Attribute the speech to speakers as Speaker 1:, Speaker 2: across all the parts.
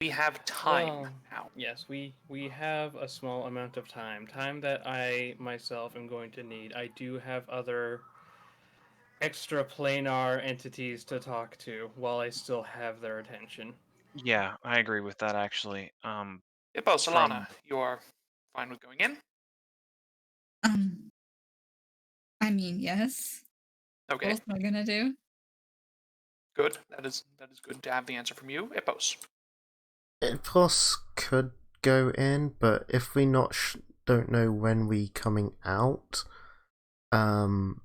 Speaker 1: We have time
Speaker 2: Well,
Speaker 1: now.
Speaker 2: yes, we have a small amount of time. Time that I myself am going to need. I do have other extra planar entities to talk to while I still have their attention.
Speaker 3: Yeah, I agree with that actually.
Speaker 1: Hippo, Solana,
Speaker 3: From
Speaker 1: you are fine with going in?
Speaker 4: Um, I mean, yes. What
Speaker 1: Okay,
Speaker 4: else am I gonna do?
Speaker 1: good. That is good to have the answer from you. Hippos.
Speaker 5: Ipos could go in, but if we not don't know when we coming out, um,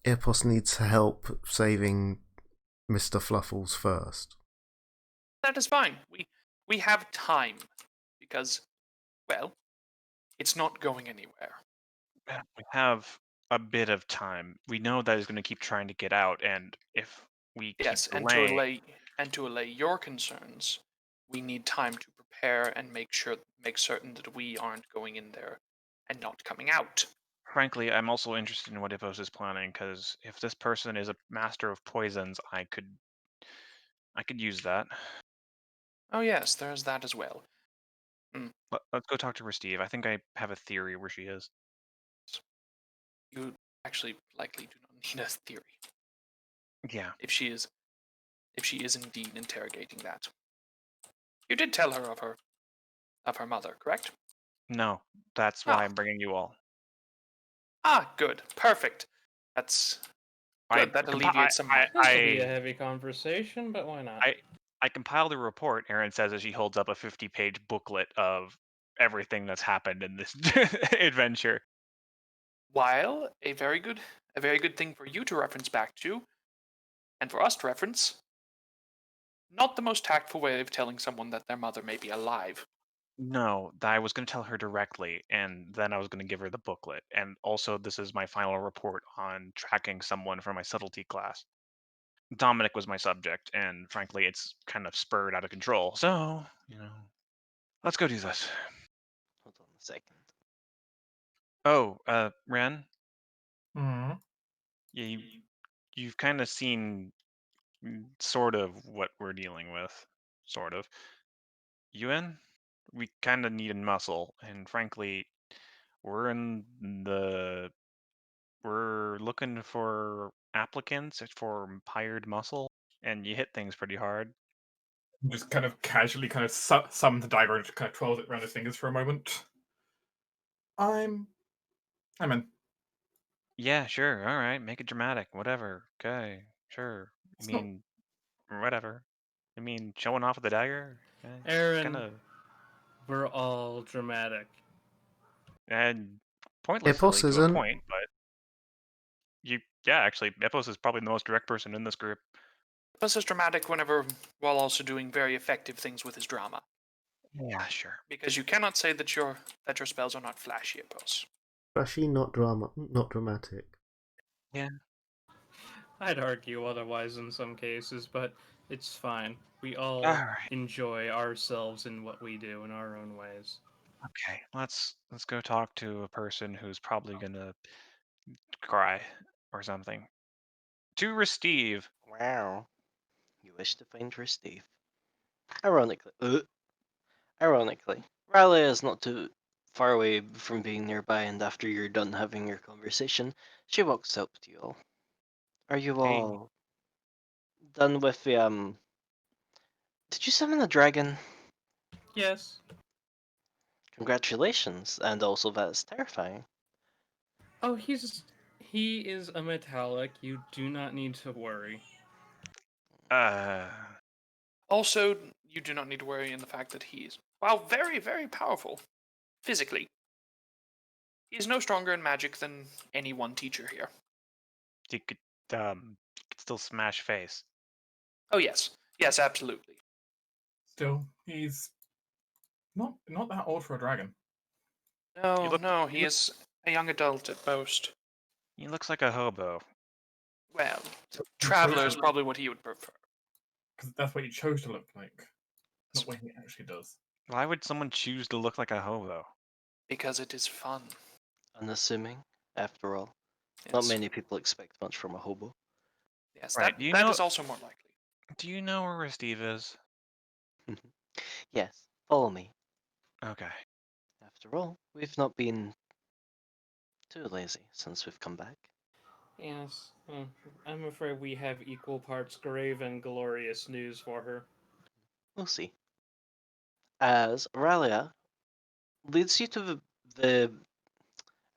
Speaker 5: Ipos needs help saving Mr. Fluffles first.
Speaker 1: That is fine. We have time because, well, it's not going anywhere.
Speaker 3: we have a bit of time. We know that he's going to keep trying to get out, and if we keep
Speaker 1: Yes,
Speaker 3: delaying,
Speaker 1: and to allay your concerns, we need time to prepare and make certain that we aren't going in there and not coming out.
Speaker 3: frankly, I'm also interested in what Ipos is planning because if this person is a master of poisons, I could use that.
Speaker 1: Oh yes, there's that as well.
Speaker 3: Let's go talk to her, Steve. I think I have a theory where she is.
Speaker 1: You actually likely do not need a theory
Speaker 3: Yeah.
Speaker 1: if she is indeed interrogating that. You did tell her of her mother, correct?
Speaker 3: No, that's why
Speaker 1: Ah,
Speaker 3: I'm bringing you all.
Speaker 1: good, perfect. That's
Speaker 3: I
Speaker 1: good. That
Speaker 3: compi-
Speaker 1: alleviates some of my
Speaker 2: This will
Speaker 1: concern.
Speaker 2: be a heavy conversation, but why not?
Speaker 3: I compiled a report. Aaron says as she holds up a 50-page booklet of everything that's happened in this adventure.
Speaker 1: While a very good thing for you to reference back to, and for us to reference, not the most tactful way of telling someone that their mother may be alive.
Speaker 3: No, that I was going to tell her directly, and then I was going to give her the booklet. And also, this is my final report on tracking someone for my subtlety class. Dominic was my subject, and frankly, it's kind of spurred out of control. So, let's go do this.
Speaker 6: Hold on a second.
Speaker 3: Oh, Ren,
Speaker 7: Hmm.
Speaker 3: yeah, you've kind of seen sort of what we're dealing with, sort of. UN, we kind of need a muscle, and frankly, we're in the we're looking for applicants for hired muscle, and you hit things pretty hard.
Speaker 7: Just kind of casually kind of summon the dagger and just kind of twirls it around his fingers for a moment. I'm in.
Speaker 3: Yeah, sure, all right, make it dramatic, whatever. Okay, sure. I
Speaker 7: It's not.
Speaker 3: mean, whatever. I mean, showing off with the dagger. Kind
Speaker 2: Aaron,
Speaker 3: of
Speaker 2: we're all dramatic.
Speaker 3: and pointless, silly
Speaker 5: Ipos
Speaker 3: to a
Speaker 5: isn't.
Speaker 3: point, but yeah, actually, Epos is probably the most direct person in this group.
Speaker 1: Plus, is dramatic whenever while also doing very effective things with his drama.
Speaker 3: Yeah, sure.
Speaker 1: Because you cannot say that your spells are not flashy, Hippos.
Speaker 5: Flashy, not not dramatic.
Speaker 3: Yeah.
Speaker 2: I'd argue otherwise in some cases, but it's fine. We all
Speaker 3: All right.
Speaker 2: enjoy ourselves in what we do in our own ways.
Speaker 3: Okay. Let's go talk to a person who's probably gonna cry or something. To Restive.
Speaker 6: Wow. You wish to find her, Steve. Ironically, Riley is not too far away from being nearby, and after you're done having your conversation, she walks up to you all. Are you
Speaker 3: Hey.
Speaker 6: all done with the Did you summon a dragon?
Speaker 2: Yes.
Speaker 6: Congratulations, and also that's terrifying.
Speaker 2: Oh, he is a metallic. You do not need to worry.
Speaker 3: Uh.
Speaker 1: Also, you do not need to worry in the fact that he is, while very, very powerful, physically, he is no stronger in magic than any one teacher here.
Speaker 3: You could still smash face.
Speaker 1: Oh yes, yes, absolutely.
Speaker 7: Still, he's not that old for a dragon.
Speaker 3: You
Speaker 1: No,
Speaker 3: look.
Speaker 1: no, he is a young adult at most.
Speaker 3: He looks like a hobo.
Speaker 1: Well,
Speaker 7: So
Speaker 1: traveler is probably what he would prefer.
Speaker 7: because that's what he chose to look like, not what he actually does.
Speaker 3: Why would someone choose to look like a hobo?
Speaker 1: Because it is fun.
Speaker 6: Unassuming, after all.
Speaker 1: Yes.
Speaker 6: Not many people expect much from a hobo.
Speaker 1: Yes,
Speaker 3: Right.
Speaker 1: that is also more likely.
Speaker 3: Do you know where Restive is?
Speaker 6: Yes, follow me.
Speaker 3: Okay.
Speaker 6: After all, we've not been too lazy since we've come back.
Speaker 2: Yes, I'm afraid we have equal parts grave and glorious news for her.
Speaker 6: We'll see. As Aurelia leads you to the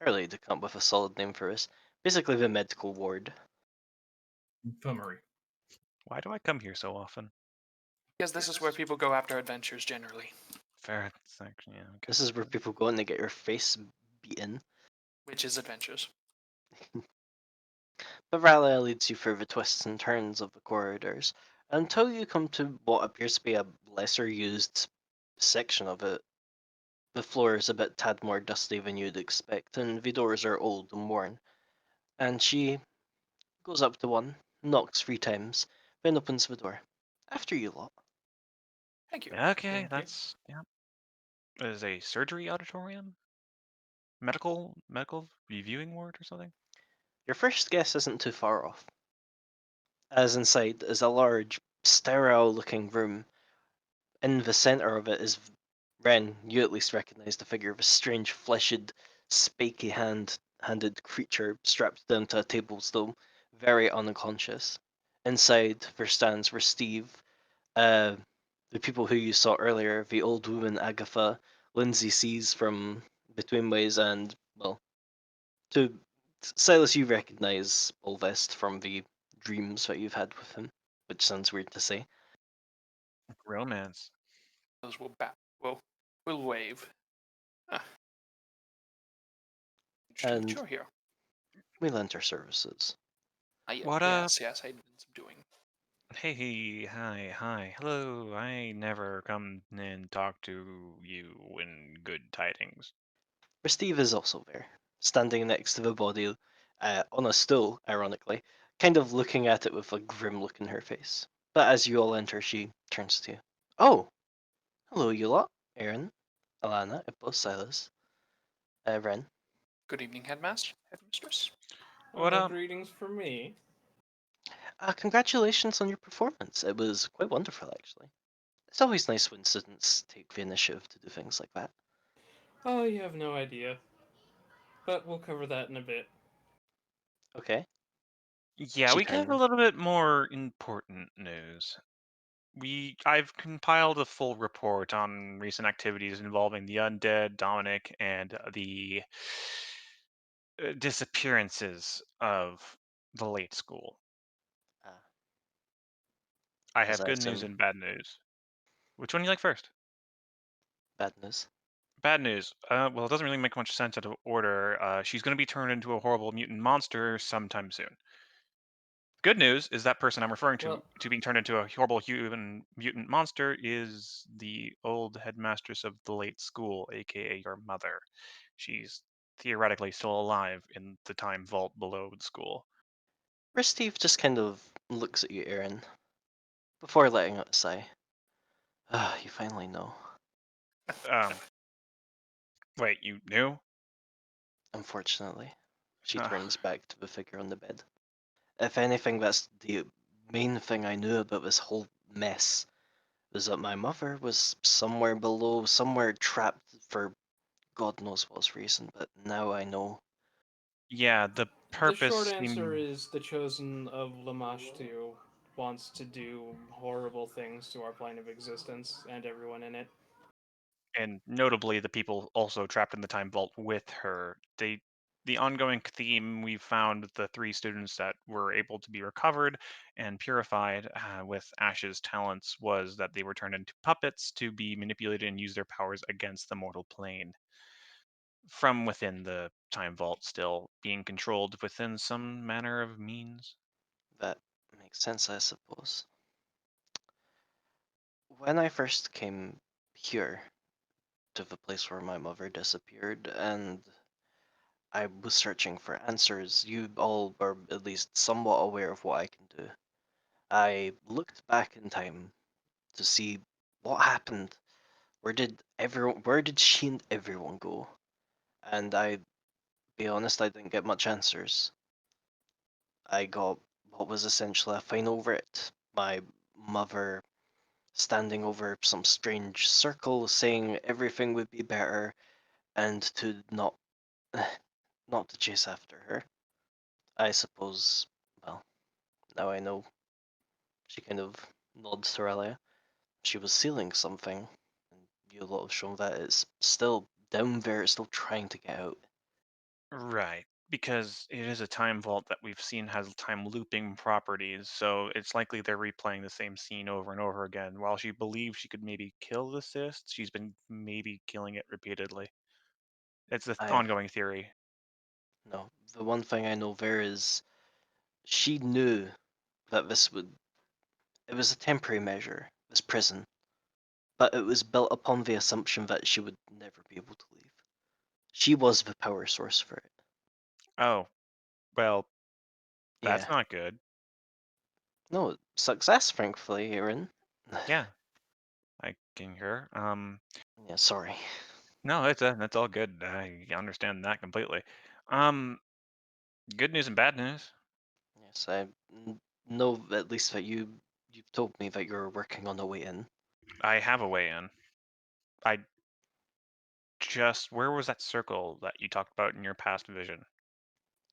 Speaker 6: I really need to come up with a solid name for this. Basically, the medical ward.
Speaker 7: Infirmary.
Speaker 3: Why do I come here so often?
Speaker 1: Because this is where people go after adventures generally,
Speaker 3: Fair. It's actually, yeah, okay.
Speaker 6: This is where people go and they get your face beaten.
Speaker 1: which is adventures.
Speaker 6: But Aurelia leads you through the twists and turns of the corridors until you come to what appears to be a lesser used section of it. The floor is a bit tad more dusty than you'd expect, and the doors are old and worn. And she goes up to one, knocks 3 times, then opens the door. After you lot.
Speaker 1: Thank you.
Speaker 3: Okay,
Speaker 2: Thank you.
Speaker 3: that's yeah. It is a surgery auditorium, medical reviewing ward or something.
Speaker 6: Your first guess isn't too far off, as inside is a large, sterile looking room. In the centre of it is Ren. You at least recognise the figure of a strange, fleshed, spiky handed creature strapped down to a table still, very unconscious. Inside there stands Steve, uh, the people who you saw earlier, the old woman Agatha, Lindsay sees from Between Ways, and, well, to Silas, you recognise Olvest from the dreams that you've had with him, which sounds weird to say.
Speaker 3: Romance.
Speaker 1: Those will will wave. Ah, interesting that
Speaker 6: And
Speaker 1: you're here.
Speaker 6: we lent our services.
Speaker 3: What up?
Speaker 1: Yes, I did some doing.
Speaker 3: Hey, hi, hello. I never come and talk to you in good tidings.
Speaker 6: Steve is also there, standing next to the body, on a stool, ironically, kind of looking at it with a grim look in her face. But as you all enter, she turns to you. Oh, hello, you lot. Aaron, Alana, Ippo, Silas, Ren.
Speaker 1: Good evening, headmistress.
Speaker 3: What up?
Speaker 2: Greetings for me.
Speaker 6: Congratulations on your performance. It was quite wonderful, actually. It's always nice when students take the initiative to do things like that.
Speaker 2: Oh, you have no idea. But we'll cover that in a bit.
Speaker 6: Okay.
Speaker 3: Yeah,
Speaker 6: She
Speaker 3: we have a
Speaker 6: turns.
Speaker 3: little bit more important news. I've compiled a full report on recent activities involving the undead, Dominic, and the disappearances of the late school.
Speaker 6: Uh,
Speaker 3: I
Speaker 6: as
Speaker 3: have
Speaker 6: I
Speaker 3: good news
Speaker 6: assume,
Speaker 3: and bad news. Which one do you like first?
Speaker 6: bad news.
Speaker 3: Bad news. Well, it doesn't really make much sense out of order. She's going to be turned into a horrible mutant monster sometime soon. Good news is that person I'm referring
Speaker 2: Well,
Speaker 3: to being turned into a horrible human mutant monster is the old headmistress of the late school, aka your mother. She's theoretically still alive in the time vault below the school.
Speaker 6: Steve just kind of looks at you, Aaron, before letting out a sigh. Ah, you finally know.
Speaker 3: Um, wait, you knew?
Speaker 6: Unfortunately. She
Speaker 3: Ugh.
Speaker 6: turns back to the figure on the bed. If anything, that's the main thing I knew about this whole mess, was that my mother was somewhere below, somewhere trapped for God knows what reason, but now I know.
Speaker 3: Yeah, the
Speaker 2: the
Speaker 3: purpose
Speaker 2: short answer
Speaker 3: seemed.
Speaker 2: is the Chosen of Lamashtu wants to do horrible things to our plane of existence and everyone in it.
Speaker 3: And notably the people also trapped in the time vault with her. The ongoing theme we found with the three students that were able to be recovered and purified with Ash's talents was that they were turned into puppets to be manipulated and use their powers against the mortal plane from within the time vault, still being controlled within some manner of means.
Speaker 6: That makes sense, I suppose. When I first came here to the place where my mother disappeared, and I was searching for answers, you all were at least somewhat aware of what I can do. I looked back in time to see what happened. Where did she and everyone go? And be honest, I didn't get much answers. I got what was essentially a final verdict. My mother standing over some strange circle, saying everything would be better, and to not not to chase after her. I suppose, well, now I know. She kind of nods to Relia. She was sealing something, and you lot have shown that it's still down there, it's still trying to get out.
Speaker 3: Right, because it is a time vault that we've seen has time looping properties, so it's likely they're replaying the same scene over and over again. While she believes she could maybe kill the cyst, she's been maybe killing it repeatedly. It's an
Speaker 6: I
Speaker 3: ongoing theory.
Speaker 6: no. The one thing I know there is she knew that it was a temporary measure, this prison, but it was built upon the assumption that she would never be able to leave. She was the power source for it.
Speaker 3: Oh, well,
Speaker 6: Yeah.
Speaker 3: that's not good.
Speaker 6: No, success, thankfully, Aaron.
Speaker 3: Yeah, I can hear.
Speaker 6: Yeah, sorry.
Speaker 3: No, that's all good. I understand that completely. Um, Good news and bad news.
Speaker 6: Yes, I know at least that you've told me that you're working on a way in.
Speaker 3: I have a way in. I where was that circle that you talked about in your past vision?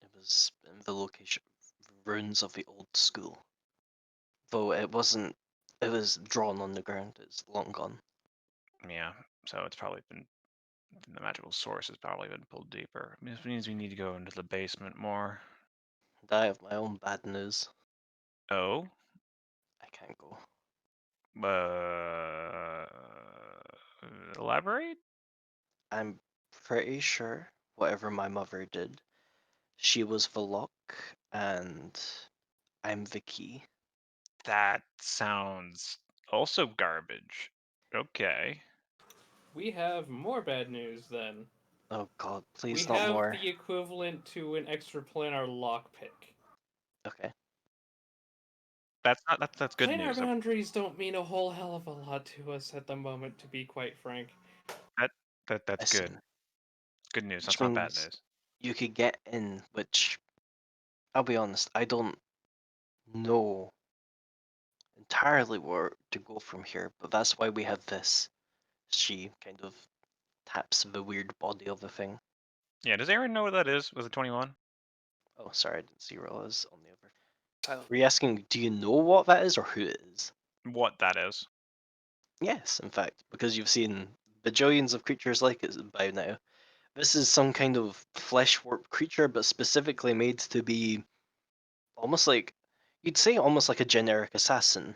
Speaker 6: It was in the location, ruins of the old school. Though it wasn't, it was drawn on the ground. It's long gone.
Speaker 3: Yeah, so it's probably been the magical source has probably been pulled deeper. This means we need to go into the basement more.
Speaker 6: And I have my own bad news.
Speaker 3: Oh,
Speaker 6: I can't go.
Speaker 3: uh, elaborate?
Speaker 6: I'm pretty sure whatever my mother did, she was the lock, and I'm the key.
Speaker 3: That sounds also garbage. Okay.
Speaker 2: We have more bad news then.
Speaker 6: Oh God,
Speaker 2: We
Speaker 6: please not
Speaker 2: have
Speaker 6: more.
Speaker 2: the equivalent to an extraplanar lockpick.
Speaker 6: Okay.
Speaker 3: That's good
Speaker 2: Planar
Speaker 3: news. Though.
Speaker 2: boundaries don't mean a whole hell of a lot to us at the moment, to be quite frank.
Speaker 3: That's good.
Speaker 6: Listen,
Speaker 3: Good news.
Speaker 6: which
Speaker 3: That's not bad
Speaker 6: means
Speaker 3: news.
Speaker 6: you could get in, which I'll be honest, I don't know entirely where to go from here, but that's why we have this. She kind of taps the weird body of the thing.
Speaker 3: Yeah. Does Aaron know what that is? Was it 21?
Speaker 6: Oh, sorry, I didn't see Rolla's on the other.
Speaker 1: Silent.
Speaker 6: Were you asking, do you know what that is or who it is?
Speaker 3: What that is?
Speaker 6: Yes, in fact, because you've seen bajillions of creatures like it by now. This is some kind of flesh warp creature, but specifically made to be almost like, you'd say almost like a generic assassin.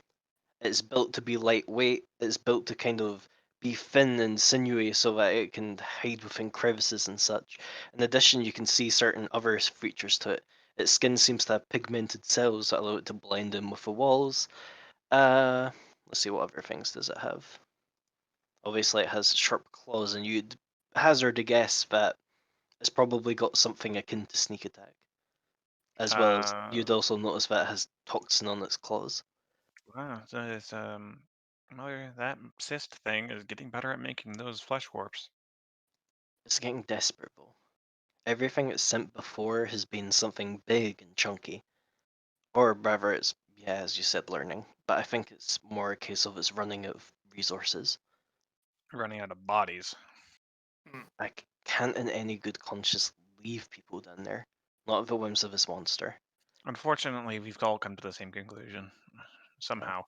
Speaker 6: It's built to be lightweight, it's built to kind of be thin and sinewy so that it can hide within crevices and such. In addition, you can see certain other features to it. Its skin seems to have pigmented cells that allow it to blend in with the walls. Let's see, what other things does it have? Obviously, it has sharp claws, and you'd hazard a guess that it's probably got something akin to sneak attack. As well as you'd also notice that it has toxin on its claws.
Speaker 3: Wow. So it's well, that cyst thing is getting better at making those flesh warps.
Speaker 6: It's getting desperate though. Everything it's sent before has been something big and chunky. Or rather, it's, yeah, as you said, learning. But I think it's more a case of it's running out of resources.
Speaker 3: Running out of bodies.
Speaker 6: I can't in any good conscience leave people down there. Not at the whims of this monster.
Speaker 3: Unfortunately, we've all come to the same conclusion.
Speaker 6: Oh,
Speaker 3: Somehow.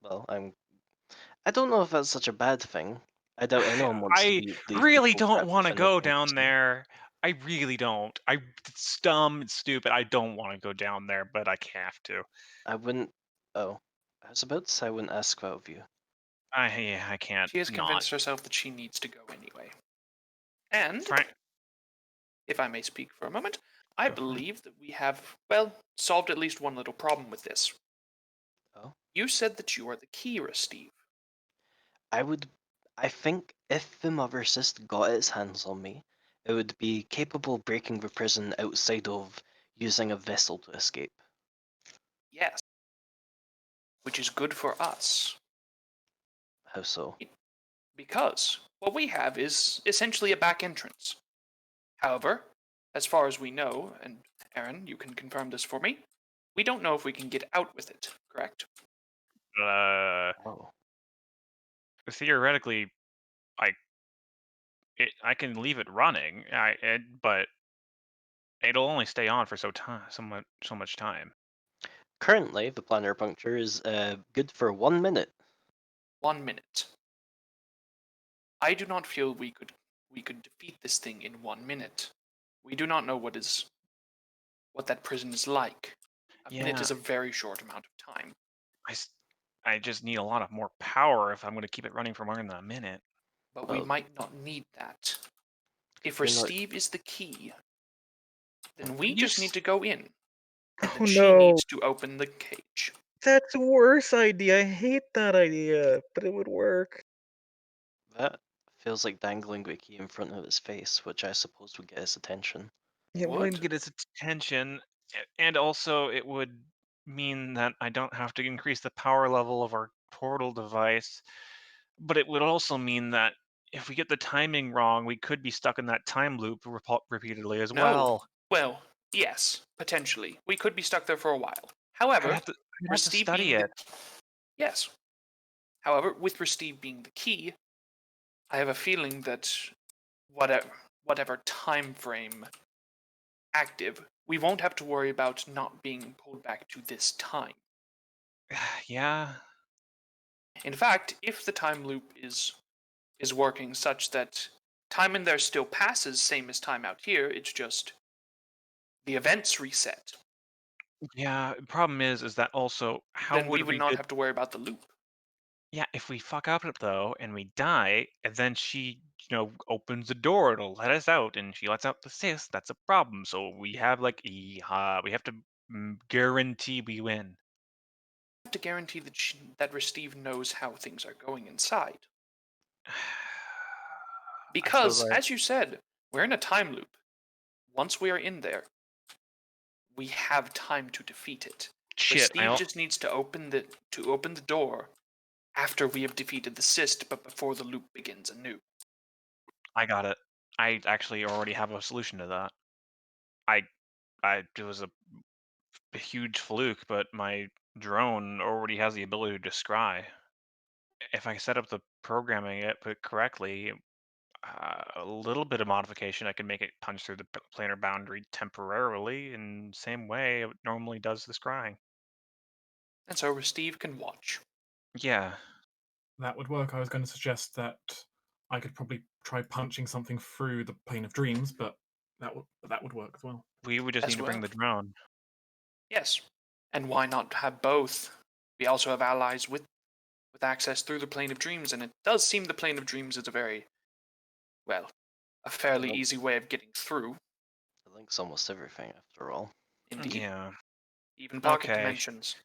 Speaker 6: well, I don't know if that's such a bad thing. I doubt anyone wants to
Speaker 3: I
Speaker 6: leave
Speaker 3: really
Speaker 6: people
Speaker 3: don't
Speaker 6: trapped
Speaker 3: want to
Speaker 6: within a
Speaker 3: go
Speaker 6: comfort
Speaker 3: down
Speaker 6: zone.
Speaker 3: there. I really don't. It's dumb, it's stupid. I don't want to go down there, but I have to.
Speaker 6: I wouldn't. Oh, I was about to say I wouldn't ask that of you.
Speaker 3: I can't
Speaker 1: She has
Speaker 3: not.
Speaker 1: convinced herself that she needs to go anyway. And,
Speaker 3: Frank,
Speaker 1: if I may speak for a moment, I
Speaker 3: go for it.
Speaker 1: believe that we have, well, solved at least one little problem with this.
Speaker 6: Oh,
Speaker 1: You said that you are the Kira, Steve.
Speaker 6: I would. I think if the Mother Cyst got its hands on me, it would be capable of breaking the prison outside of using a vessel to escape.
Speaker 1: Yes. Which is good for us.
Speaker 6: How so?
Speaker 1: Because what we have is essentially a back entrance. However, as far as we know, and Aaron, you can confirm this for me, we don't know if we can get out with it, correct?
Speaker 3: Uh,
Speaker 6: Oh.
Speaker 3: theoretically, I I can leave it running, but it'll only stay on for so much time.
Speaker 6: Currently, the planner puncture is good for 1 minute.
Speaker 1: 1 minute. I do not feel we could defeat this thing in 1 minute. We do not know what that prison is like. A minute
Speaker 3: Yeah,
Speaker 1: is a very short amount of time.
Speaker 3: I just need a lot of more power if I'm going to keep it running for more than a minute.
Speaker 1: But we
Speaker 6: Well,
Speaker 1: might not need that. If
Speaker 6: you're not-
Speaker 1: Steve is the key, then we
Speaker 3: You
Speaker 1: just need to go in. And
Speaker 3: Oh
Speaker 1: then she
Speaker 3: no,
Speaker 1: needs to open the cage.
Speaker 3: that's a worse idea. I hate that idea, but it would work.
Speaker 6: That feels like dangling the key in front of his face, which I suppose would get his attention.
Speaker 3: It
Speaker 1: Would?
Speaker 3: wouldn't get his attention, and also it would mean that I don't have to increase the power level of our portal device. But it would also mean that if we get the timing wrong, we could be stuck in that time loop repeatedly as
Speaker 1: No.
Speaker 3: well.
Speaker 1: Well, yes, potentially. We could be stuck there for a while.
Speaker 3: I'd
Speaker 1: However,
Speaker 3: have to, I'd have to
Speaker 1: Steve
Speaker 3: study
Speaker 1: being
Speaker 3: it.
Speaker 1: yes. However, with Steve being the key, I have a feeling that whatever time frame active, we won't have to worry about not being pulled back to this time.
Speaker 3: Yeah,
Speaker 1: In fact, if the time loop is working such that time in there still passes same as time out here, it's just the events reset,
Speaker 3: yeah. Problem is that also how
Speaker 1: then we
Speaker 3: would
Speaker 1: would
Speaker 3: we
Speaker 1: not
Speaker 3: get?
Speaker 1: have to worry about the loop.
Speaker 3: Yeah, if we fuck up though and we die, and then she, opens the door to let us out, and she lets out the sis, that's a problem. So we have like, we have to guarantee we win.
Speaker 1: We have to guarantee that Steve knows how things are going inside.
Speaker 3: I feel
Speaker 1: Because,
Speaker 3: like
Speaker 1: as you said, we're in a time loop. Once we are in there, we have time to defeat it. But
Speaker 3: shit.
Speaker 1: Steve just needs to open the door after we have defeated the cyst, but before the loop begins anew.
Speaker 3: I got it. I actually already have a solution to that. I it was a huge fluke, but my drone already has the ability to scry. If I set up the programming it put correctly, a little bit of modification, I can make it punch through the planar boundary temporarily in the same way it normally does the scrying.
Speaker 1: And so Steve can watch.
Speaker 3: Yeah,
Speaker 7: That would work. I was going to suggest that I could probably try punching something through the plane of dreams, but that would work as well.
Speaker 3: we would just
Speaker 1: As
Speaker 3: need to
Speaker 1: well.
Speaker 3: bring the drone.
Speaker 1: Yes. And why not have both? We also have allies with access through the plane of dreams, and it does seem the plane of dreams is a fairly
Speaker 6: Well,
Speaker 1: easy way of getting through.
Speaker 6: it links almost everything after all.
Speaker 1: Indeed.
Speaker 3: Yeah.
Speaker 1: Even pocket
Speaker 3: Okay.
Speaker 1: dimensions.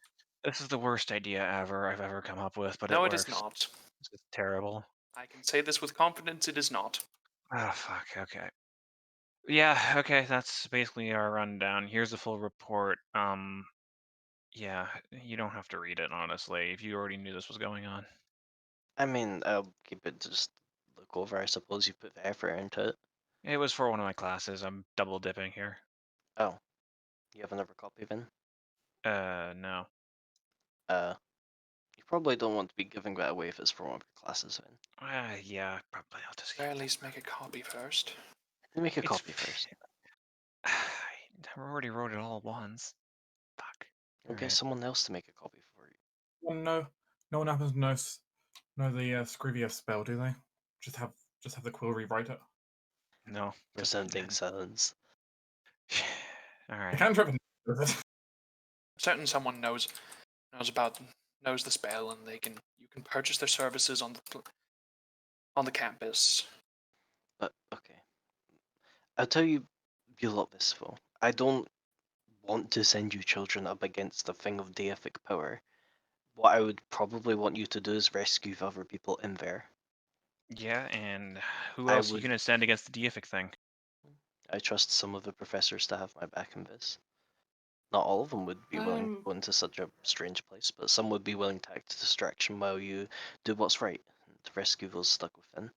Speaker 3: This is the worst idea I've ever come up with, but
Speaker 1: No,
Speaker 3: it
Speaker 1: it is
Speaker 3: works.
Speaker 1: not.
Speaker 3: This is terrible.
Speaker 1: I can say this with confidence, it is not.
Speaker 3: Ah, fuck. Okay. Yeah. Okay. That's basically our rundown. Here's the full report. Yeah. You don't have to read it, honestly, if you already knew this was going on.
Speaker 6: I mean, I'll keep it to just look over. I suppose you put the effort into it.
Speaker 3: It was for one of my classes. I'm double dipping here.
Speaker 6: Oh, you have another copy then?
Speaker 3: No.
Speaker 6: You probably don't want to be giving that away if it's for one of your classes then.
Speaker 3: Yeah. Probably. I'll just.
Speaker 1: Or at least make a copy first.
Speaker 6: You make a
Speaker 3: It's
Speaker 6: copy first.
Speaker 3: I already wrote it all once. Fuck.
Speaker 6: We'll get
Speaker 3: Alright.
Speaker 6: someone else to make a copy for you.
Speaker 7: Well, no one happens to know the Scrivia spell, do they? Just have the quill rewrite it.
Speaker 3: No. 'Cause
Speaker 6: Resounding silence.
Speaker 7: I
Speaker 3: Alright.
Speaker 7: can't trip with it.
Speaker 1: Certain someone knows the spell, and you can purchase their services on the campus.
Speaker 6: But okay, I'll tell you a lot this though. I don't want to send you children up against a thing of deific power. What I would probably want you to do is rescue the other people in there.
Speaker 3: Yeah, and who
Speaker 6: I
Speaker 3: else are you
Speaker 6: would.
Speaker 3: gonna send against the deific thing?
Speaker 6: I trust some of the professors to have my back in this. Not all of them would be willing to go into such a strange place, but some would be willing to act as distraction while you do what's right to rescue those stuck within.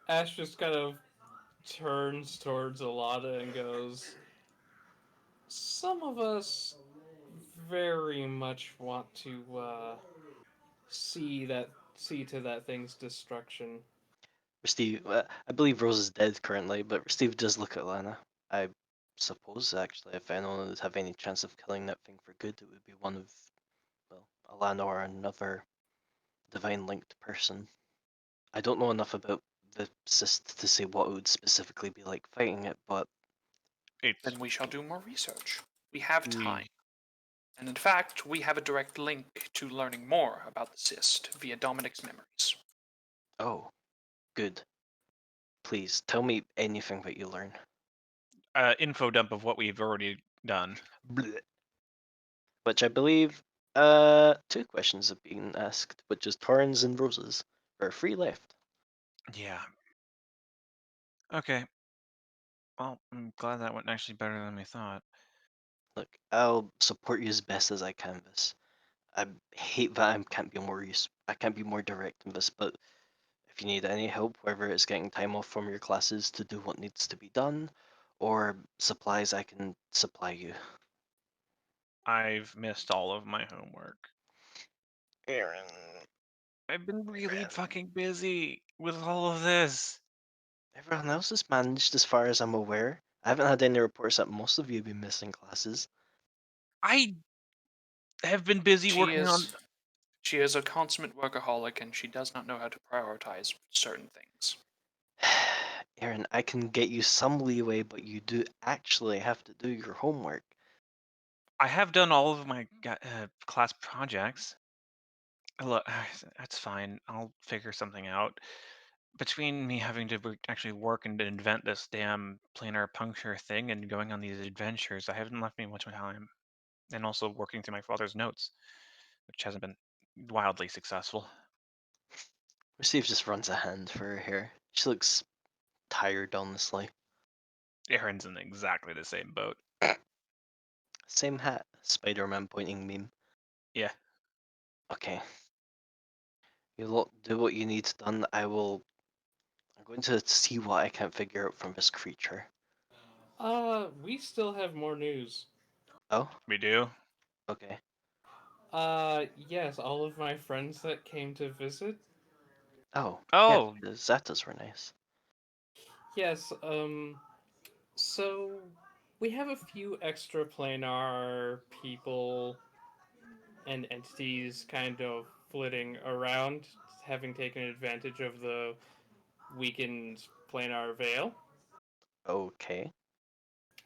Speaker 2: Ash just kind of turns towards Alada and goes, some of us very much want to see that see to that thing's destruction.
Speaker 6: Steve, I believe Rose is dead currently, but Steve does look at Lana. I suppose, actually, if anyone would have any chance of killing that thing for good, it would be one of, well, Alana or another divine-linked person. I don't know enough about the cyst to say what it would specifically be like fighting it, but
Speaker 1: Then we shall do more research. We have
Speaker 3: we
Speaker 1: time. And in fact, we have a direct link to learning more about the cyst via Dominic's memories.
Speaker 6: oh, good. Please, tell me anything that you learn.
Speaker 3: info dump of what we've already done.
Speaker 6: Blech. Which I believe, 2 questions have been asked, which is Torrens and Roses. There are 3 left.
Speaker 3: Yeah. Okay. Well, I'm glad that went actually better than we thought.
Speaker 6: Look, I'll support you as best as I can this. I hate that I can't be more direct in this, but if you need any help, whether it's getting time off from your classes to do what needs to be done, or supplies, I can supply you.
Speaker 3: I've missed all of my homework.
Speaker 6: Aaron.
Speaker 3: I've been really
Speaker 6: Aaron.
Speaker 3: fucking busy with all of this.
Speaker 6: Everyone else has managed as far as I'm aware. I haven't had any reports that most of you have been missing classes.
Speaker 3: I have been busy working on.
Speaker 1: She is a consummate workaholic, and she does not know how to prioritize certain things.
Speaker 6: Aaron, I can get you some leeway, but you do actually have to do your homework.
Speaker 3: I have done all of my class projects. Look, that's fine. I'll figure something out. Between me having to actually work and invent this damn planar puncture thing and going on these adventures, I haven't left me much time. And also working through my father's notes, which hasn't been wildly successful.
Speaker 6: Steve just runs a hand through her hair. She looks tired, honestly.
Speaker 3: Aaron's in exactly the same boat.
Speaker 6: Same hat, Spider-Man pointing meme.
Speaker 3: Yeah.
Speaker 6: Okay. You lot do what you need done. I'm going to see what I can figure out from this creature.
Speaker 2: We still have more news.
Speaker 6: Oh?
Speaker 3: We do?
Speaker 6: Okay.
Speaker 2: Yes, all of my friends that came to visit.
Speaker 6: Oh.
Speaker 3: Oh!
Speaker 6: Yeah, the Zatas were nice.
Speaker 2: Yes, so we have a few extra planar people and entities kind of flitting around, having taken advantage of the weakened planar veil.
Speaker 6: Okay.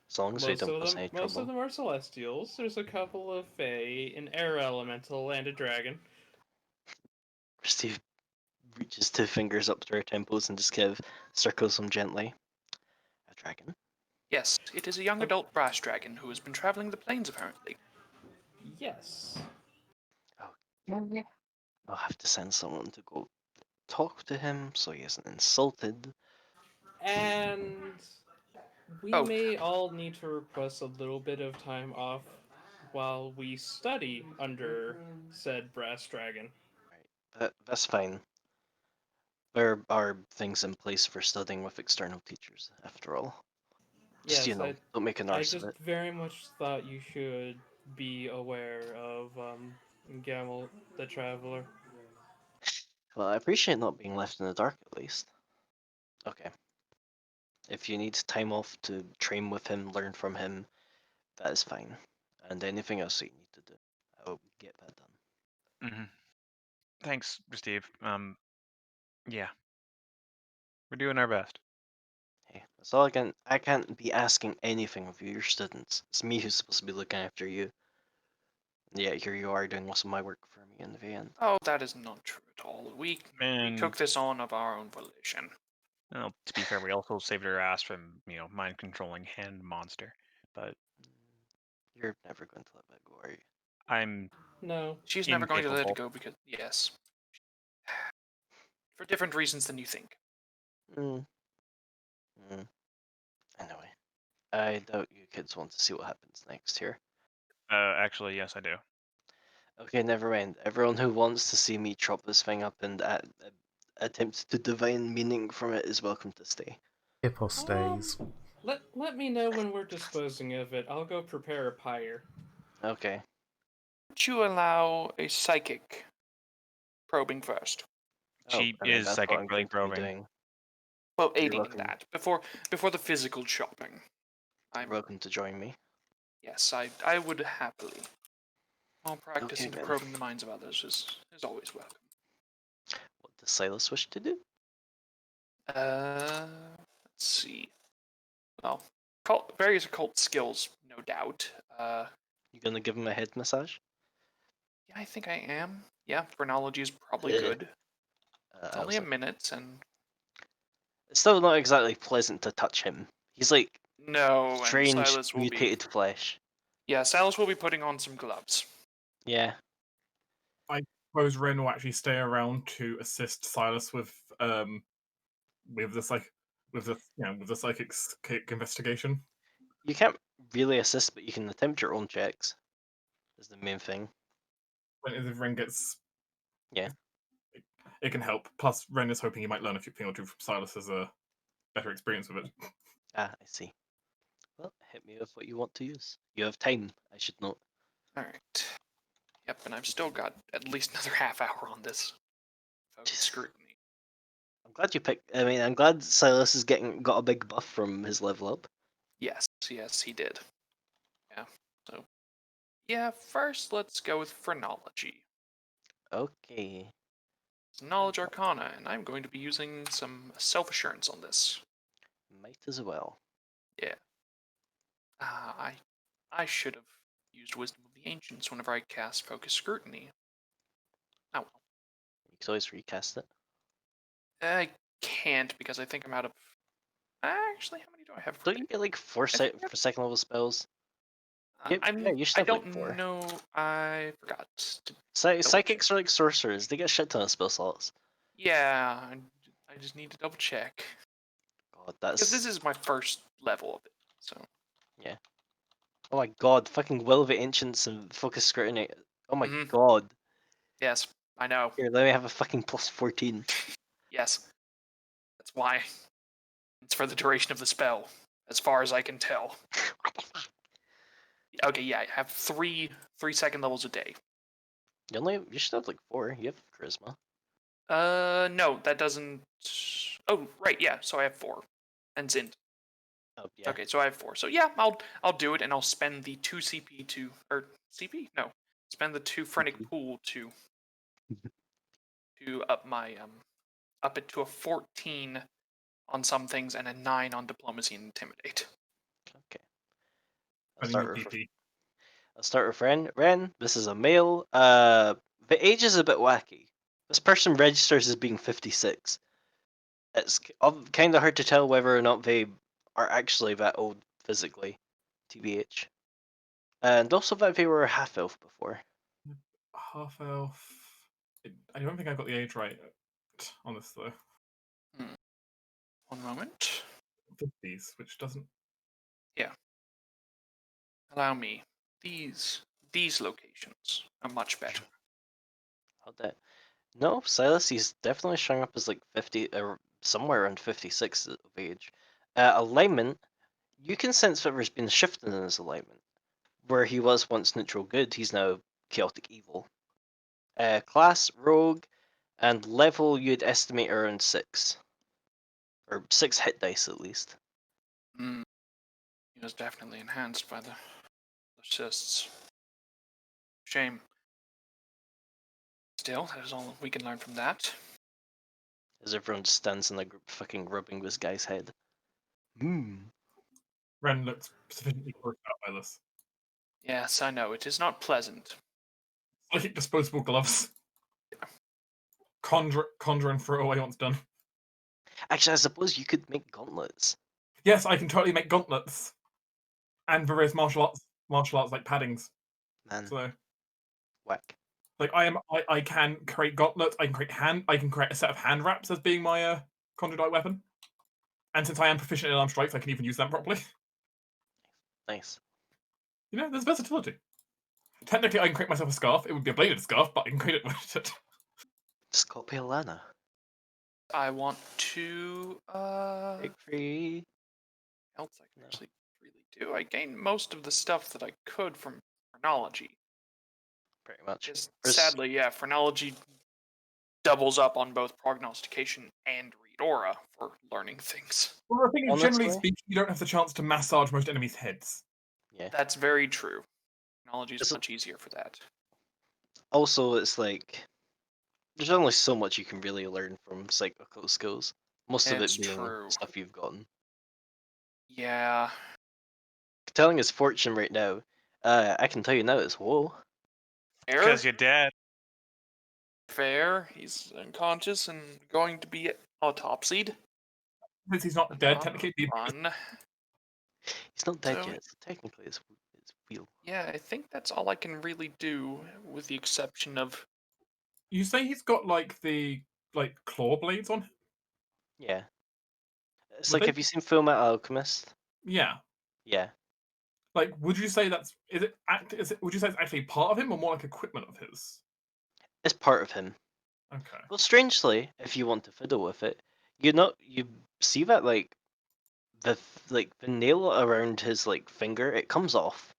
Speaker 6: As long as they don't cause any
Speaker 2: Most of
Speaker 6: trouble.
Speaker 2: them are celestials. There's a couple of fae, an air elemental, and a dragon.
Speaker 6: Steve reaches 2 fingers up to her temples and just kind of circles them gently. A dragon?
Speaker 1: Yes, it is a young adult brass dragon who has been traveling the plains, apparently.
Speaker 2: Yes.
Speaker 6: Oh. I'll have to send someone to go talk to him so he isn't insulted.
Speaker 2: And we may all need to request a little bit of time off while we study under said brass dragon.
Speaker 6: Right. That's fine. There are things in place for studying with external teachers, after all. Just,
Speaker 2: Yes,
Speaker 6: don't make an
Speaker 2: I
Speaker 6: arse of
Speaker 2: just
Speaker 6: it.
Speaker 2: very much thought you should be aware of Gamel the Traveler.
Speaker 6: Well, I appreciate not being left in the dark, at least. Okay. If you need time off to train with him, learn from him, that is fine. And anything else that you need to do, I'll get that done.
Speaker 3: Mm-hmm. Thanks, Steve. Yeah. We're doing our best.
Speaker 6: Hey, that's all I can't be asking anything of you, your students. It's me who's supposed to be looking after you. Yeah, here you are doing most of my work for me in the end.
Speaker 1: Oh, that is not true at all. We took this on of our own volition.
Speaker 3: Well, to be fair, we also saved her ass from, mind controlling hand monster. But
Speaker 6: You're never going to let that go, are you?
Speaker 3: I'm
Speaker 2: No.
Speaker 1: She's never going to let it
Speaker 3: incapable.
Speaker 1: go because, yes. For different reasons than you think.
Speaker 6: Anyway, I doubt you kids want to see what happens next here.
Speaker 3: Actually, yes, I do.
Speaker 6: Okay, never mind. Everyone who wants to see me chop this thing up and attempt to divine meaning from it is welcome to stay.
Speaker 5: Hippos stays.
Speaker 2: Let me know when we're disposing of it. I'll go prepare a pyre.
Speaker 6: Okay.
Speaker 1: Would you allow a psychic probing first?
Speaker 3: She
Speaker 6: I mean,
Speaker 3: is
Speaker 6: that's what I'm
Speaker 3: psychically
Speaker 6: going to be
Speaker 3: probing.
Speaker 6: doing.
Speaker 1: Well,
Speaker 6: You're
Speaker 1: aiding in
Speaker 6: welcome.
Speaker 1: that before the physical shopping.
Speaker 6: You're welcome to join me.
Speaker 1: Yes, I would happily. While practice
Speaker 6: Okay,
Speaker 1: into
Speaker 6: then.
Speaker 1: probing the minds of others is always welcome.
Speaker 6: What does Silas wish to do?
Speaker 1: Let's see. Well, various occult skills, no doubt.
Speaker 6: You gonna give him a head massage?
Speaker 1: Yeah, I think I am. Yeah, phrenology is probably
Speaker 6: Ugh.
Speaker 1: good. It's
Speaker 6: I
Speaker 1: only
Speaker 6: was
Speaker 1: a
Speaker 6: like,
Speaker 1: minute, and
Speaker 6: it's still not exactly pleasant to touch him. He's like
Speaker 1: no, and
Speaker 6: strange
Speaker 1: Silas will be.
Speaker 6: mutated flesh.
Speaker 1: Yeah, Silas will be putting on some gloves.
Speaker 6: Yeah.
Speaker 7: I suppose Ren will actually stay around to assist Silas with the with the psychic investigation.
Speaker 6: You can't really assist, but you can attempt your own checks. Is the main thing.
Speaker 7: If Ren gets,
Speaker 6: Yeah.
Speaker 7: it can help. Plus, Ren is hoping he might learn a thing or two from Silas as a better experience with it.
Speaker 6: Ah, I see. Well, hit me with what you want to use. You have time, I should note.
Speaker 1: All right. Yep, and I've still got at least another half hour on this focus scrutiny.
Speaker 6: I'm glad you picked. I mean, I'm glad Silas is got a big buff from his level up.
Speaker 1: Yes, he did. Yeah. So, yeah. First, let's go with phrenology.
Speaker 6: Okay.
Speaker 1: It's knowledge arcana, and I'm going to be using some self-assurance on this.
Speaker 6: Might as well.
Speaker 1: Yeah. I should have used wisdom of the ancients whenever I cast focus scrutiny. Oh well.
Speaker 6: You could always recast it.
Speaker 1: I can't because I think I'm out of. Actually, how many do I have?
Speaker 6: Don't you get like four
Speaker 1: think
Speaker 6: for second level spells? Yep,
Speaker 1: I'm.
Speaker 6: yeah, you should
Speaker 1: I
Speaker 6: have
Speaker 1: don't
Speaker 6: like 4.
Speaker 1: know. I forgot. To
Speaker 6: Psychics are like sorcerers. They get shit ton of spell slots.
Speaker 1: Yeah, I just need to double check
Speaker 6: God,
Speaker 1: because this
Speaker 6: that's
Speaker 1: is my first level of it. So
Speaker 6: yeah. Oh my god, fucking Will of the Ancients and Focus Scrutiny. Oh my
Speaker 1: Mhm.
Speaker 6: god.
Speaker 1: yes, I know.
Speaker 6: Here, let me have a fucking plus 14.
Speaker 1: Yes, that's why. It's for the duration of the spell, as far as I can tell. Okay, yeah, I have three second levels a day.
Speaker 6: You should have like 4. You have charisma.
Speaker 1: No, that doesn't. Oh, right, yeah. So I have 4, and Zint.
Speaker 6: Oh yeah.
Speaker 1: Okay, so I have 4. So yeah, I'll do it, and I'll spend the 2 CP or CP? No, spend the 2 Phrenic
Speaker 6: CP.
Speaker 1: Pool to up my up it to a 14 on some things and a 9 on Diplomacy and Intimidate.
Speaker 6: Okay.
Speaker 7: PP.
Speaker 6: I'll start with Ren. Ren, this is a male. The age is a bit wacky. This person registers as being 56. It's kind of hard to tell whether or not they are actually that old physically, TBH. And also that they were a half elf before.
Speaker 7: Half elf. I don't think I got the age right on this though.
Speaker 1: One moment.
Speaker 7: 50s, which doesn't.
Speaker 1: Yeah. Allow me. These locations are much better.
Speaker 6: How that? No, Silas, he's definitely showing up as like 50 or somewhere around 56 of age. Alignment, you can sense that there's been a shift in his alignment. Where he was once neutral good, he's now chaotic evil. Class, rogue, and level you'd estimate around 6. Or 6 hit dice at least.
Speaker 1: He was definitely enhanced by the assists. Shame. Still, that is all we can learn from that.
Speaker 6: As everyone stands in a group fucking rubbing this guy's head.
Speaker 7: Ren looks sufficiently grossed out by this.
Speaker 1: Yes, I know, it is not pleasant.
Speaker 7: Like disposable gloves. Conjure and throw away once done.
Speaker 6: Actually, I suppose you could make gauntlets.
Speaker 7: Yes, I can totally make gauntlets. And various martial arts like paddings.
Speaker 6: Man,
Speaker 7: So
Speaker 6: whack.
Speaker 7: like I can create gauntlets, I can create a set of hand wraps as being my conjure weapon. And since I am proficient in arm strikes, I can even use them properly.
Speaker 6: Nice.
Speaker 7: You know, there's versatility. Technically I can create myself a scarf. It would be a bladed scarf, but I can create it with it.
Speaker 6: Just copy Alana.
Speaker 1: I want to
Speaker 6: Break free.
Speaker 1: else I can actually really do. I gained most of the stuff that I could from phrenology.
Speaker 6: Pretty much.
Speaker 1: Sadly, yeah, phrenology doubles up on both prognostication and read aura for learning things.
Speaker 7: Well, the thing is, generally
Speaker 6: Honestly?
Speaker 7: speaking, you don't have the chance to massage most enemies' heads.
Speaker 6: Yeah.
Speaker 1: That's very true. Technology is
Speaker 6: It's-
Speaker 1: much easier for that.
Speaker 6: Also, it's like there's only so much you can really learn from psychical skills. Most of
Speaker 1: It's
Speaker 6: it being
Speaker 1: true.
Speaker 6: stuff you've gotten.
Speaker 1: Yeah.
Speaker 6: Telling his fortune right now, I can tell you now it's whoa.
Speaker 1: Fair.
Speaker 3: Because you're dead.
Speaker 1: Fair. He's unconscious and going to be autopsied.
Speaker 7: Since he's not dead, technically, he'd
Speaker 1: Run.
Speaker 6: He's not dead
Speaker 1: So-
Speaker 6: yet, so technically it's real.
Speaker 1: Yeah, I think that's all I can really do, with the exception of.
Speaker 7: You say he's got the claw blades on him?
Speaker 6: Yeah. It's
Speaker 7: Would
Speaker 6: like,
Speaker 7: they-
Speaker 6: have you seen Fullmetal Alchemist?
Speaker 7: Yeah.
Speaker 6: Yeah.
Speaker 7: Like, would you say would you say it's actually part of him or more like equipment of his?
Speaker 6: It's part of him.
Speaker 7: Okay.
Speaker 6: Well, strangely, if you want to fiddle with it, you see that the nail around his finger, it comes off.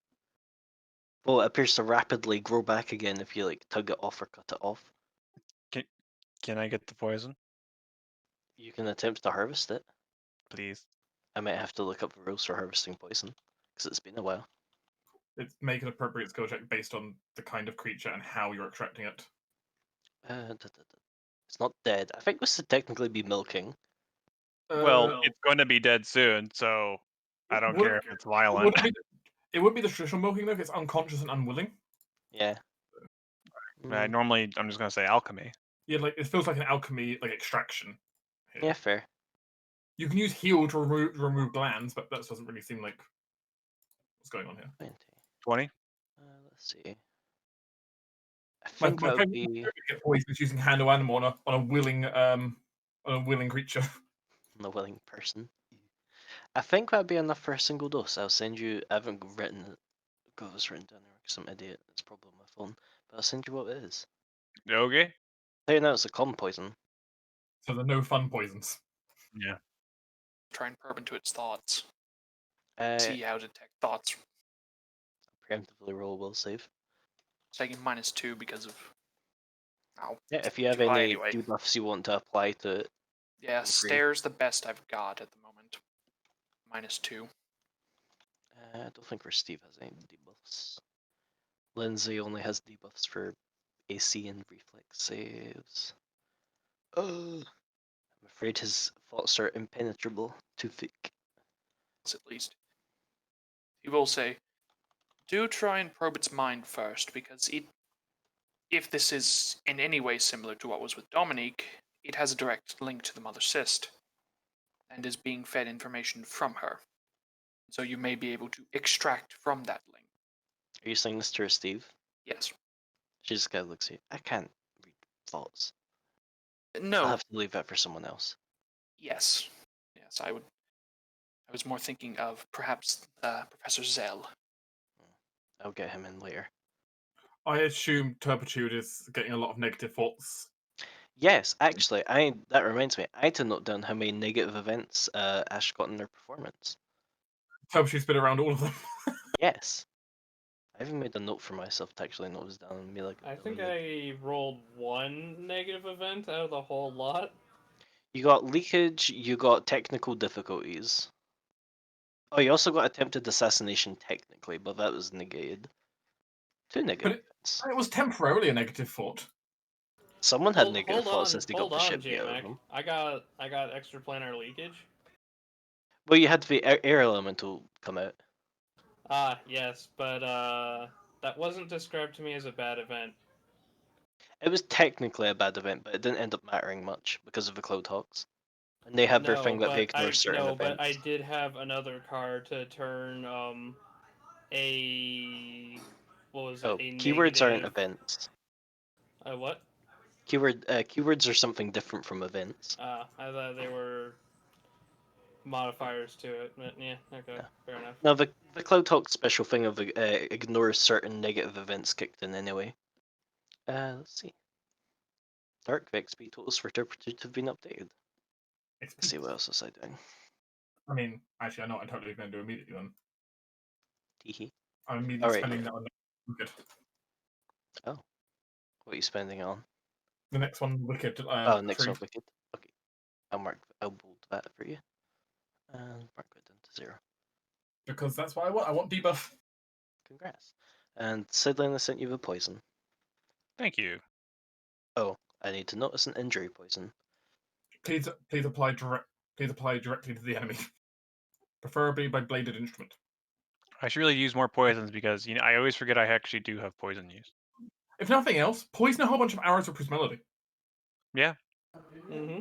Speaker 6: Well, it appears to rapidly grow back again if you tug it off or cut it off.
Speaker 3: Can I get the poison,
Speaker 6: You can attempt to harvest it.
Speaker 3: please?
Speaker 6: I might have to look up the rules for harvesting poison because it's been a while.
Speaker 7: It's make an appropriate skill check based on the kind of creature and how you're extracting it.
Speaker 6: It's not dead. I think this should technically be milking.
Speaker 3: Well, it's going to be dead soon, so I don't
Speaker 7: would-
Speaker 3: care if it's violent.
Speaker 7: It would be the traditional milking though, if it's unconscious and unwilling.
Speaker 6: Yeah.
Speaker 3: Normally, I'm just going to say alchemy.
Speaker 7: Yeah, it feels like an alchemy extraction. Here.
Speaker 6: Yeah, fair.
Speaker 7: You can use heal to remove glands, but that doesn't really seem like what's going on here.
Speaker 6: 20.
Speaker 3: 20?
Speaker 6: Let's see. I
Speaker 7: My
Speaker 6: think that would
Speaker 7: favorite
Speaker 6: be
Speaker 7: get poison is using handle animal on a willing creature.
Speaker 6: the willing person. I think that'd be enough for a single dose. I'll send you. I haven't written it. Got this written down there because I'm an idiot. It's probably on my phone. But I'll send you what it is.
Speaker 3: Okay.
Speaker 6: Tell you now, it's a common poison.
Speaker 7: So they're no fun poisons.
Speaker 3: Yeah.
Speaker 1: Try and probe into its thoughts.
Speaker 6: Uh,
Speaker 1: See how to detect thoughts.
Speaker 6: preemptively roll a will save.
Speaker 1: Taking -2 because of. Ow.
Speaker 6: Yeah, if you have
Speaker 1: Too high
Speaker 6: any
Speaker 1: anyway.
Speaker 6: debuffs you want to apply to it.
Speaker 1: Yeah,
Speaker 6: Feel free.
Speaker 1: stare's the best I've got at the moment. -2.
Speaker 6: I don't think Steve has any debuffs. Lindsay only has debuffs for AC and reflex saves. I'm afraid his thoughts are impenetrable, too thick.
Speaker 1: At least. He will say, do try and probe its mind first, because if this is in any way similar to what was with Dominique, it has a direct link to the Mother Cyst, and is being fed information from her. So you may be able to extract from that link.
Speaker 6: Are you saying this to her, Steve?
Speaker 1: Yes.
Speaker 6: She just kind of looks at you. I can't read thoughts.
Speaker 1: No.
Speaker 6: I'll have to leave that for someone else.
Speaker 1: Yes. Yes, I would. I was more thinking of perhaps Professor Zell.
Speaker 6: I'll get him in later.
Speaker 7: I assume Turpitude is getting a lot of negative thoughts.
Speaker 6: Yes, actually, that reminds me. I had to note down how many negative events Ash got in their performance.
Speaker 7: Turpitude's been around all of them.
Speaker 6: Yes. I even made a note for myself to actually note this down and be like.
Speaker 2: I think I rolled one negative event out of the whole lot.
Speaker 6: You got leakage, you got technical difficulties. Oh, you also got attempted assassination technically, but that was negated. 2 negative events.
Speaker 7: It was temporarily a negative thought.
Speaker 6: Someone had negative
Speaker 2: hold
Speaker 6: thoughts
Speaker 2: on,
Speaker 6: since they
Speaker 2: hold
Speaker 6: got the
Speaker 2: on,
Speaker 6: shit beat out of
Speaker 2: GMAC.
Speaker 6: them.
Speaker 2: I got extraplanar leakage.
Speaker 6: Well, you had the air elemental come out.
Speaker 2: Ah, yes, but that wasn't described to me as a bad event.
Speaker 6: It was technically a bad event, but it didn't end up mattering much because of the Cloudhawks. And they have their thing that they ignore certain events.
Speaker 2: But I did have another card to turn a what was it?
Speaker 6: Oh,
Speaker 2: A
Speaker 6: keywords aren't
Speaker 2: negative.
Speaker 6: events.
Speaker 2: What?
Speaker 6: Keywords are something different from events.
Speaker 2: I thought they were modifiers to it, but yeah, okay,
Speaker 6: Yeah.
Speaker 2: fair enough.
Speaker 6: No, the Cloudhawk special thing of ignores certain negative events kicked in anyway. Let's see. Dark XP totals for Turpitude have been updated. Let's see what else was I doing.
Speaker 7: I mean, actually, I know what I'm totally going to do immediately then.
Speaker 6: Teehee.
Speaker 7: I'm immediately
Speaker 6: Alright.
Speaker 7: spending that on good.
Speaker 6: Oh. What are you spending on?
Speaker 7: The next one, Wicked.
Speaker 6: Next one,
Speaker 7: Truth.
Speaker 6: Wicked. Okay, I'll bold that for you, and mark it down to 0.
Speaker 7: Because that's what I want. I want debuff.
Speaker 6: Congrats. And Sidlin has sent you the poison.
Speaker 3: Thank you.
Speaker 6: Oh, I need to notice an injury poison.
Speaker 7: Please apply directly to the enemy, preferably by bladed instrument.
Speaker 3: I should really use more poisons because I always forget I actually do have poison use.
Speaker 7: If nothing else, poison a whole bunch of arrows with Prismelody.
Speaker 3: Yeah.
Speaker 2: Mm-hmm.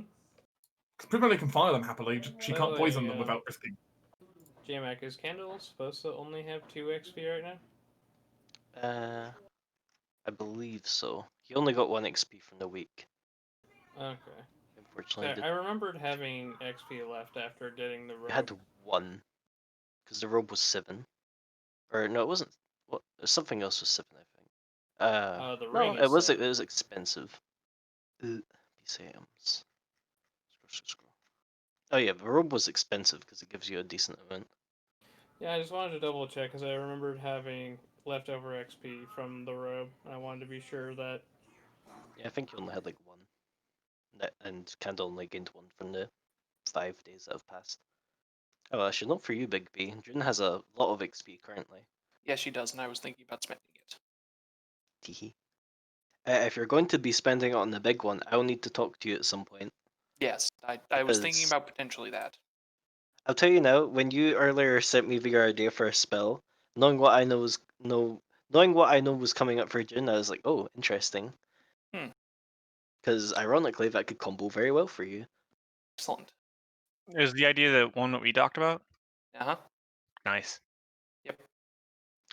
Speaker 7: Prismelody can fire them happily. She
Speaker 2: By
Speaker 7: can't
Speaker 2: the
Speaker 7: poison
Speaker 2: way,
Speaker 7: them without risking.
Speaker 2: Jamak, is Candle supposed to only have 2 XP right now?
Speaker 6: I believe so. He only got 1 XP from the week.
Speaker 2: Okay.
Speaker 6: Unfortunately,
Speaker 2: I remembered having XP left after getting the robe.
Speaker 6: you had 1, because the robe was 7. Or no, it wasn't. What? Something else was 7, I think.
Speaker 2: The
Speaker 6: No,
Speaker 2: ring
Speaker 6: it
Speaker 2: is
Speaker 6: was
Speaker 2: 7.
Speaker 6: it was expensive. PCMs. Scroll. Oh yeah, the robe was expensive because it gives you a decent amount.
Speaker 2: Yeah, I just wanted to double check because I remembered having leftover XP from the robe. I wanted to be sure that.
Speaker 6: Yeah, I think you only had like 1. And Candle only gained 1 from the 5 days that have passed. Oh, actually, not for you, Big B. June has a lot of XP currently.
Speaker 1: Yes, she does, and I was thinking about spending it.
Speaker 6: Teehee. If you're going to be spending it on the big one, I'll need to talk to you at some point.
Speaker 1: Yes, I was thinking about potentially that.
Speaker 6: I'll tell you now, when you earlier sent me your idea for a spell, knowing what I know was coming up for June, I was like, oh, interesting. Because ironically, that could combo very well for you.
Speaker 1: Excellent.
Speaker 3: Is the idea the one that we talked about?
Speaker 1: Uh-huh.
Speaker 3: Nice.
Speaker 1: Yep.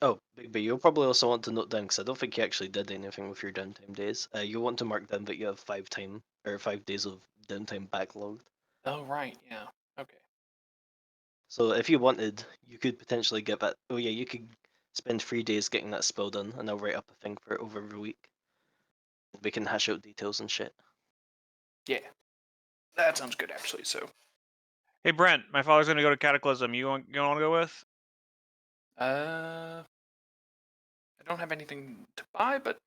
Speaker 6: Oh, but you'll probably also want to note down, because I don't think you actually did anything with your downtime days. You'll want to mark down that you have 5 days of downtime backlogged.
Speaker 1: Oh, right, yeah. Okay.
Speaker 6: So if you wanted, you could potentially get that. Oh yeah, you could spend 3 days getting that spell done, and I'll write up a thing for it over the week. We can hash out details and shit.
Speaker 1: Yeah. That sounds good, actually, so.
Speaker 3: Hey, Brent, my father's going to go to Cataclysm. You want to go with?
Speaker 1: I don't have anything to buy, but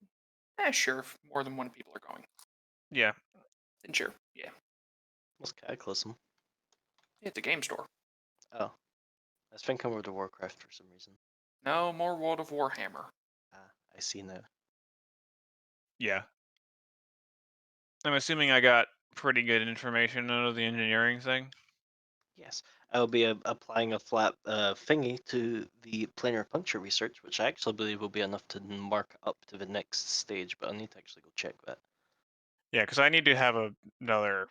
Speaker 1: sure, if more than one people are going.
Speaker 3: Yeah.
Speaker 1: Then sure, yeah.
Speaker 6: What's Cataclysm?
Speaker 1: It's a game store.
Speaker 6: Oh. I was thinking World of Warcraft for some reason.
Speaker 1: No, more World of Warhammer.
Speaker 6: I see now.
Speaker 3: Yeah. I'm assuming I got pretty good information out of the engineering thing.
Speaker 6: Yes, I'll be applying a flat thingy to the planar puncture research, which I actually believe will be enough to mark up to the next stage, but I'll need to actually go check that.
Speaker 3: Yeah, because I need to have another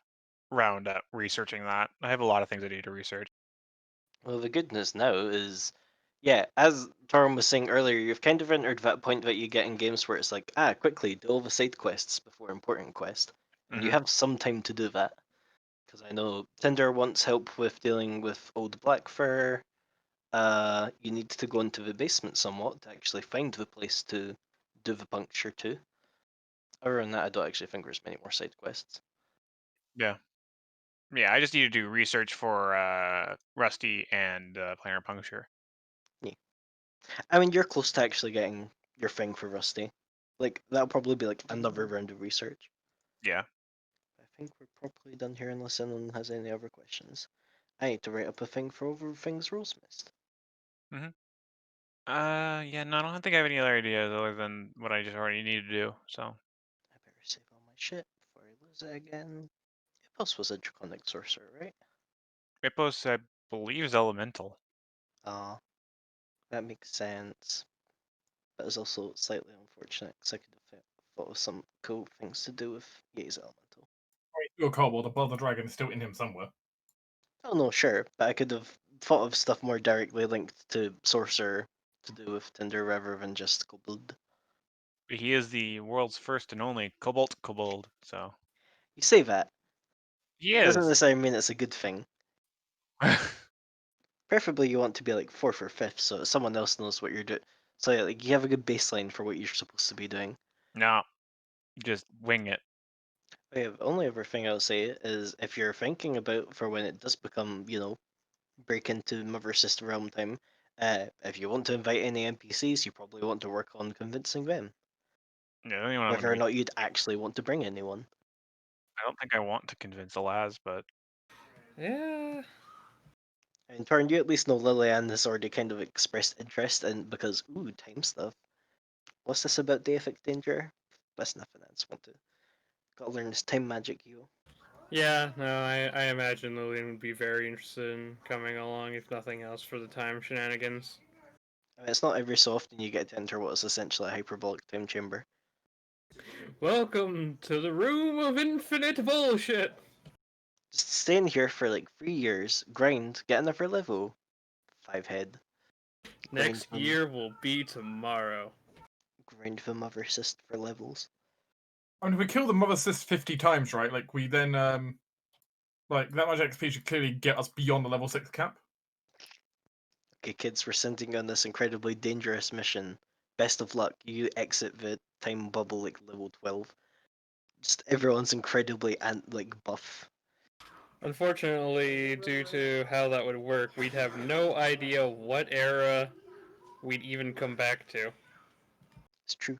Speaker 3: round at researching that. I have a lot of things I need to research.
Speaker 6: Well, the good news now is, yeah, as Torm was saying earlier, you've kind of entered that point that you get in games where it's like, quickly, do all the side quests before important quest. And you have some time to do that. Because I know Tinder wants help with dealing with old black fur. You need to go into the basement somewhat to actually find the place to do the puncture to. Other than that, I don't actually think there's many more side quests.
Speaker 3: Yeah. Yeah, I just need to do research for Rusty and planar puncture.
Speaker 6: Yeah. I mean, you're close to actually getting your thing for Rusty. Like, that'll probably be like another round of research.
Speaker 3: Yeah.
Speaker 6: I think we're probably done here unless anyone has any other questions. I need to write up a thing for over things Rose missed.
Speaker 3: Yeah, no, I don't think I have any other ideas other than what I just already need to do, so.
Speaker 6: I better save all my shit before I lose it again. Ipos was a draconic sorcerer, right?
Speaker 3: Ipos, I believe, is elemental.
Speaker 6: That makes sense. But it's also slightly unfortunate because I could have thought of some cool things to do with Ye's elemental.
Speaker 7: Your kobold above the dragon is still in him somewhere.
Speaker 6: Oh no, sure, but I could have thought of stuff more directly linked to sorcerer to do with Tinder rather than just kobold.
Speaker 3: But he is the world's first and only Cobalt Kobold, so.
Speaker 6: You say that.
Speaker 3: He
Speaker 6: It doesn't
Speaker 3: is!
Speaker 6: necessarily mean it's a good thing. Preferably you want to be like 4th or 5th so someone else knows what you're doing. So yeah, like you have a good baseline for what you're supposed to be doing.
Speaker 3: No, just wing it.
Speaker 6: Okay, the only other thing I'll say is if you're thinking about for when it does become, break into Mother Sister Realm time, if you want to invite any NPCs, you probably want to work on convincing them.
Speaker 3: Yeah, the only one I
Speaker 6: Whether or
Speaker 3: would
Speaker 6: not you'd actually want to bring anyone.
Speaker 3: I don't think I want to convince Alaz, but
Speaker 2: Yeah.
Speaker 6: In turn, you at least know Lillian has already kind of expressed interest in because time stuff. What's this about deific danger? That's nothing. I just want to gotta learn this time magic, you.
Speaker 2: Yeah, no, I imagine Lillian would be very interested in coming along, if nothing else, for the time shenanigans.
Speaker 6: I mean, it's not every so often you get to enter what is essentially a hyperbolic time chamber.
Speaker 2: Welcome to the room of infinite bullshit!
Speaker 6: Just staying here for like 3 years, grind, get another level. 5 head.
Speaker 2: Next
Speaker 6: Grind
Speaker 2: year will be tomorrow.
Speaker 6: Grind the mother cyst for levels.
Speaker 7: I mean, if we kill the mother cyst 50 times, right? Like, we then, like, that much XP should clearly get us beyond the level 6 cap.
Speaker 6: Okay, kids, we're sending on this incredibly dangerous mission. Best of luck. You exit the time bubble like level 12. Just everyone's incredibly buff.
Speaker 2: Unfortunately, due to how that would work, we'd have no idea what era we'd even come back to.
Speaker 6: It's true.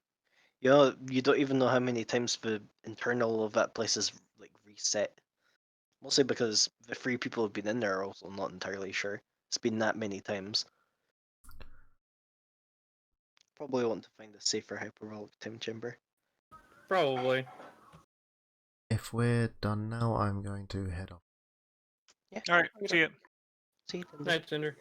Speaker 6: You know, you don't even know how many times the internal of that place is like reset. Mostly because the 3 people who've been in there are also not entirely sure. It's been that many times. Probably want to find a safer hyperbolic time chamber.
Speaker 2: Probably.
Speaker 5: If we're done now, I'm going to head off.
Speaker 6: Yeah.
Speaker 3: all right, see ya.
Speaker 6: See you then.
Speaker 2: Night, Tinder.